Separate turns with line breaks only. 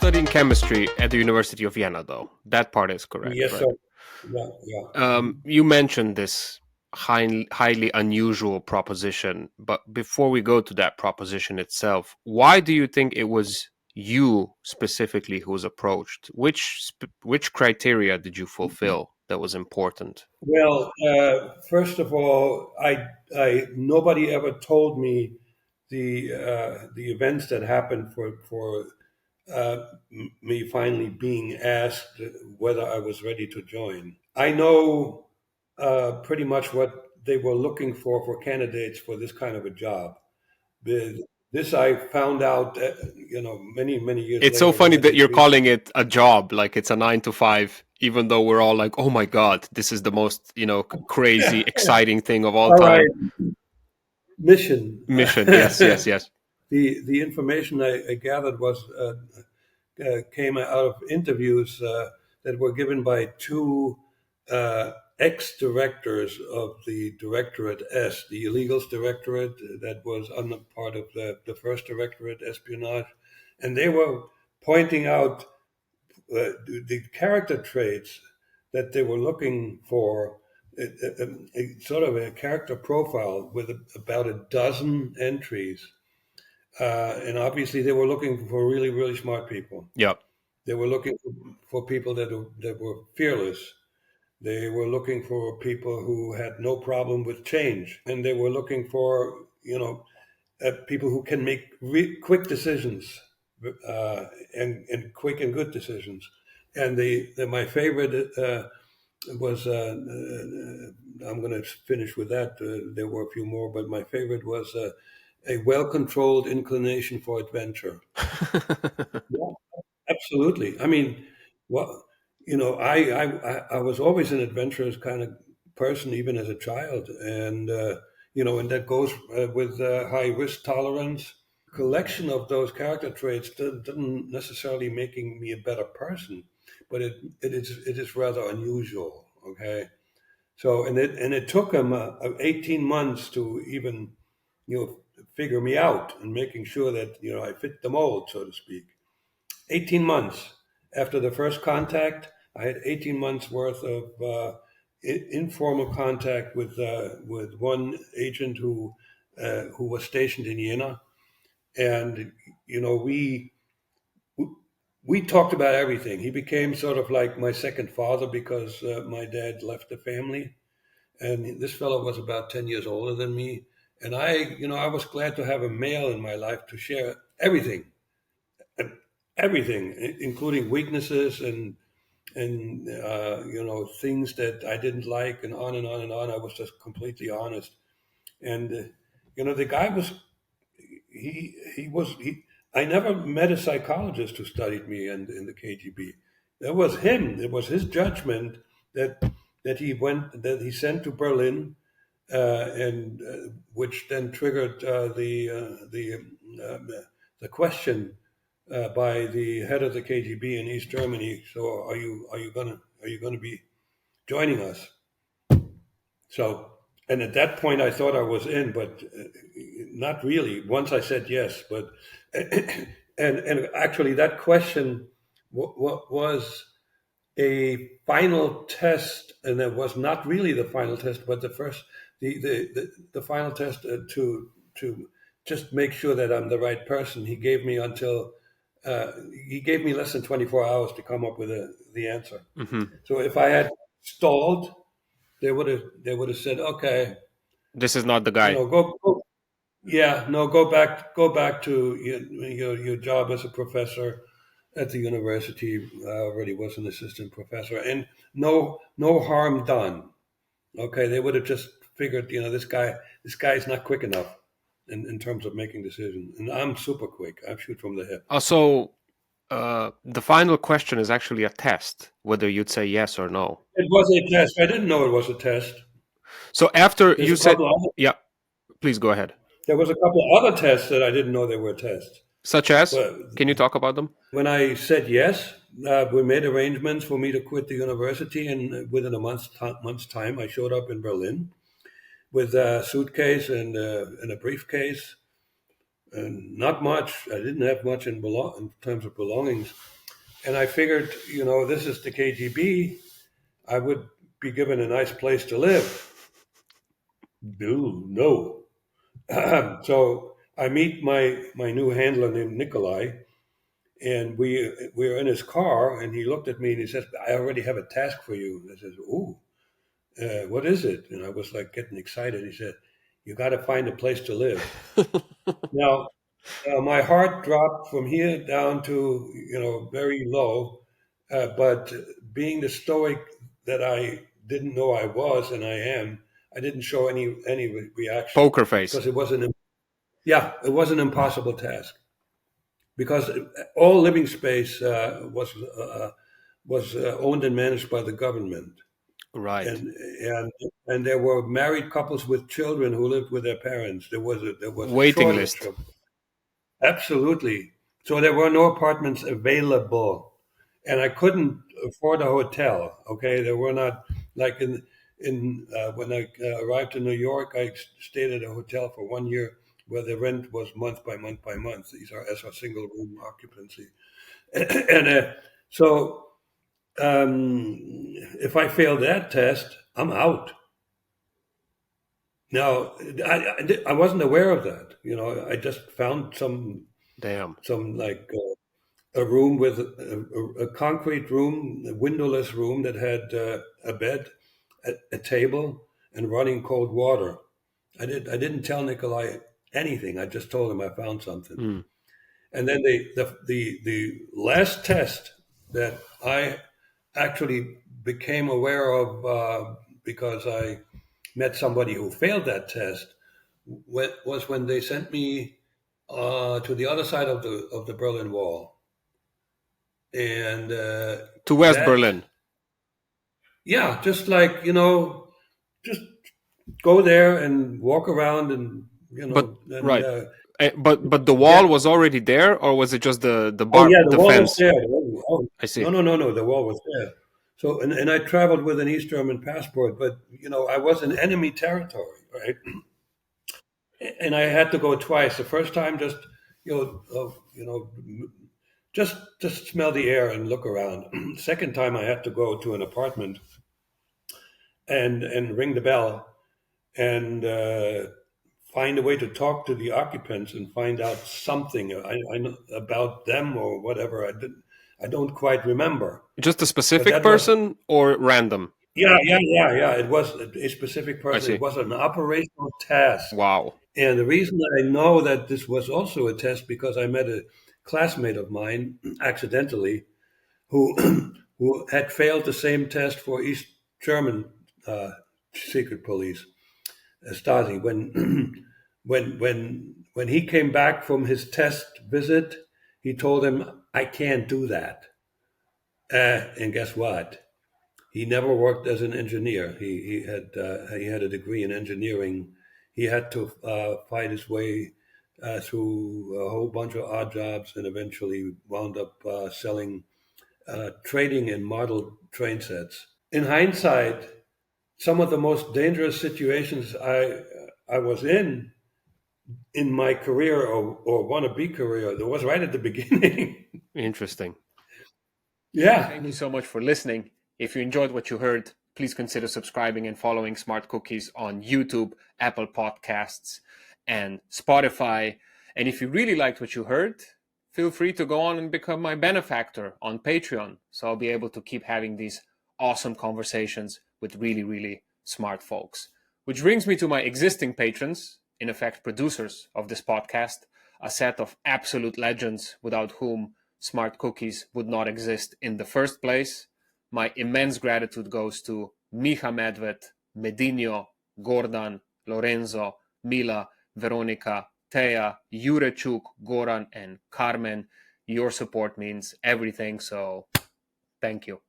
studying chemistry at the University of Vienna, though. That part is correct,
Yes,
right?
sir. Yeah, yeah. Mhm.
You mentioned this highly unusual proposition, but before we go to that proposition itself, why do you think it was you specifically who was approached? Which criteria did you fulfill that was important?
Well, first of all, I nobody ever told me the events that happened for me finally being asked whether I was ready to join. I know pretty much what they were looking for candidates for this kind of a job. This I found out, many years
It's so
later when
funny
I
that
did
you're
research.
calling it a job, like it's a 9 to 5, even though we're all like, "Oh my God, this is the most, crazy, exciting thing of all
All right,
time."
mission.
Mission, yes, yes, yes.
The information I gathered was came out of interviews that were given by two ex-directors of the Directorate S, the Illegals Directorate that was on the part of the first Directorate, espionage, and they were pointing out the character traits that they were looking for. Sort of a character profile with about a dozen entries, and obviously they were looking for really, really smart people.
Yeah.
They were looking for people that were fearless. They were looking for people who had no problem with change, and they were looking for people who can make quick decisions, and quick and good decisions. And my favorite was I'm going to finish with that. There were a few more, but my favorite was a well-controlled inclination for adventure. Yeah, absolutely. I mean, what I was always an adventurous kind of person, even as a child, and that goes with high risk tolerance. Collection of those character traits doesn't necessarily making me a better person, but it is rather unusual. Okay, so and it took him 18 months to even figure me out and making sure that I fit the mold, so to speak. 18 months after the first contact, I had 18 months worth of informal contact with one agent who was stationed in Jena, and we talked about everything. He became sort of like my second father because my dad left the family, and this fellow was about 10 years older than me, and I was glad to have a male in my life to share everything, including weaknesses and things that I didn't like, and on and on and on. I was just completely honest, and the guy was he was he. I never met a psychologist who studied me in the KGB. That was him. It was his judgment that he sent to Berlin, and which then triggered the question by the head of the KGB in East Germany. So are you gonna be joining us? So, and at that point, I thought I was in, but not really. Once I said yes, but and actually, that question was a final test, and it was not really the final test, but the final test to just make sure that I'm the right person. He gave me less than 24 hours to come up with the answer.
Hmm.
So if I had stalled, they would have said, okay,
This is not the guy.
go yeah, no, go back to your job as a professor at the university. I already was an assistant professor, and no harm done. Okay, they would have just figured, this guy's not quick enough in terms of making decisions, and I'm super quick. I shoot from the hip.
Also, the final question is actually a test, whether you'd say yes or no.
It was a test. I didn't know it was a test.
So after
There's
you
a
said,
couple of
yeah, please go ahead.
There was a couple of other tests that I didn't know they were tests.
Such as,
But
can you talk about them?
when I said yes, we made arrangements for me to quit the university, and within a month's time, I showed up in Berlin with a suitcase and a briefcase, and not much. I didn't have much in terms of belongings, And I figured, this is the KGB. I would be given a nice place to live. No. So I meet my new handler named Nikolai, and we were in his car, and he looked at me and he says, "I already have a task for you." And I said, "Ooh, what is it?" And I was like getting excited. He said, "You got to find a place to live." Now, my heart dropped from here down to very low, but being the stoic that I didn't know I was and I am, I didn't show any reaction
Poker face.
because it was an impossible task because all living space was owned and managed by the government,
Right.
and there were married couples with children who lived with their parents. There was a
Waiting
shortage
list.
of absolutely. So there were no apartments available, and I couldn't afford a hotel. Okay, there were not like in when I arrived in New York. I stayed at a hotel for 1 year where the rent was month by month by month. These are as a single room occupancy, and so if I failed that test, I'm out. Now I wasn't aware of that. I just found
Damn.
some like a room with a concrete room, a windowless room that had a bed, a table, and running cold water. I didn't tell Nikolai anything. I just told him I found something.
Mm.
And then the last test that I actually became aware of because I met somebody who failed that test was when they sent me to the other side of the Berlin Wall, and
To West
that
Berlin.
yeah, just like just go there and walk around and
But
and
right. But the wall
get.
was already there, or was it just the
Oh
bar
yeah, the
the
wall was
fence?
there. Oh,
I see.
no, the wall was there. So and I traveled with an East German passport, but I was in enemy territory, right? And I had to go twice. The first time, just just smell the air and look around. Second time, I had to go to an apartment and ring the bell and find a way to talk to the occupants and find out something I know about them or whatever. I don't quite remember,
Just a
but
specific
that was
person or random?
yeah. It was a specific
I
person. It
see.
was an operational task.
Wow.
And the reason that I know that this was also a test because I met a classmate of mine accidentally who who had failed the same test for East German secret police, Stasi. When he came back from his test visit, he told him, "I can't do that." And guess what? He never worked as an engineer. He had a degree in engineering. He had to fight his way through a whole bunch of odd jobs, and eventually wound up trading in model train sets. In hindsight, some of the most dangerous situations I was in my career or wannabe career, that was right at the beginning.
Interesting.
Yeah.
Thank you so much for listening. If you enjoyed what you heard, please consider subscribing and following Smart Cookies on YouTube, Apple Podcasts, and Spotify. And if you really liked what you heard, feel free to go on and become my benefactor on Patreon. So I'll be able to keep having these awesome conversations with really, really smart folks. Which brings me to my existing patrons, in effect, producers of this podcast, a set of absolute legends without whom Smart Cookies would not exist in the first place. My immense gratitude goes to Miha Medved, Medinho, Gordan, Lorenzo, Mila, Veronica, Teja, Jurechuk, Goran, and Carmen. Your support means everything, so thank you.